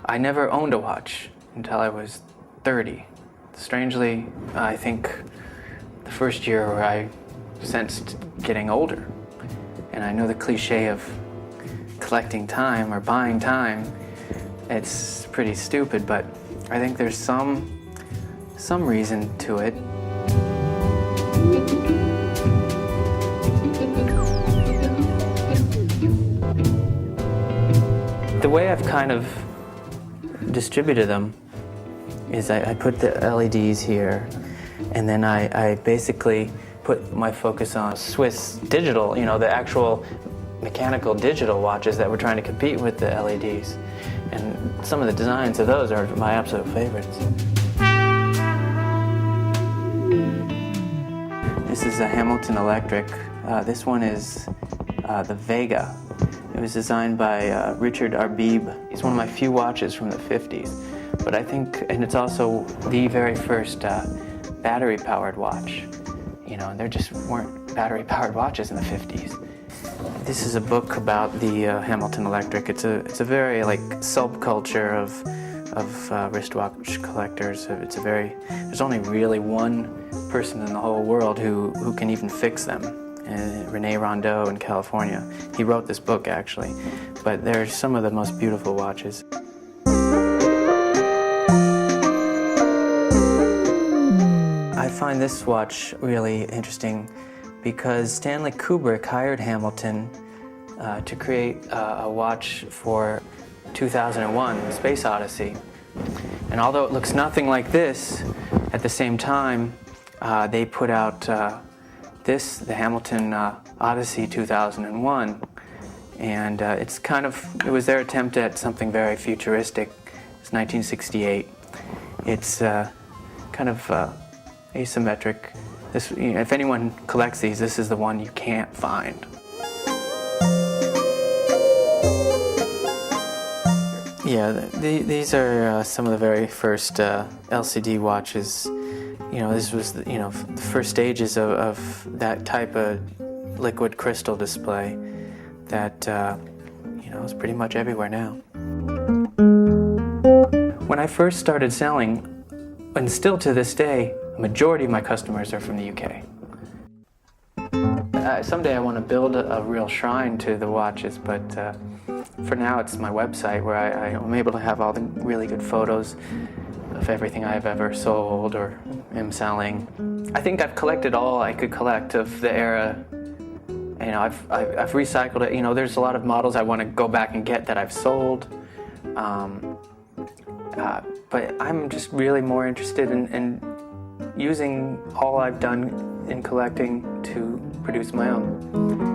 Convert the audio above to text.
I never owned a watch until I was 30. Strangely, I think the first year where I sensed getting older. And I know the cliche of collecting time or buying time, it's pretty stupid, but I think there's some reason to it. The way I've kind of distributed them is I put the LEDs here, and then I basically put my focus on Swiss digital, you know, the actual mechanical digital watches that were trying to compete with the LEDs. And some of the designs of those are my absolute favorites. This is a Hamilton Electric. This one is the Vega. It was designed by Richard Arbib. He's one of my few watches from the 50s. But I think, and it's also the very first battery-powered watch. You know, there just weren't battery-powered watches in the 50s. This is a book about the Hamilton Electric. It's a very subculture of wristwatch collectors. There's only really one person in the whole world who can even fix them. Rene Rondeau in California. He wrote this book actually, but they're some of the most beautiful watches. I find this watch really interesting because Stanley Kubrick hired Hamilton to create a watch for 2001, Space Odyssey. And although it looks nothing like this, at the same time, they put out the Hamilton Odyssey 2001. And it was their attempt at something very futuristic. It's 1968. It's kind of asymmetric. If anyone collects these, this is the one you can't find. Yeah, these are some of the very first LCD watches. You know, this was the first stages of that type of liquid crystal display that is pretty much everywhere now. When I first started selling, and still to this day, the majority of my customers are from the UK. Someday I want to build a real shrine to the watches, but for now it's my website where I'm able to have all the really good photos of everything I've ever sold or am selling. I think I've collected all I could collect of the era. You know, I've recycled it. You know, there's a lot of models I want to go back and get that I've sold. But I'm just really more interested in using all I've done in collecting to produce my own.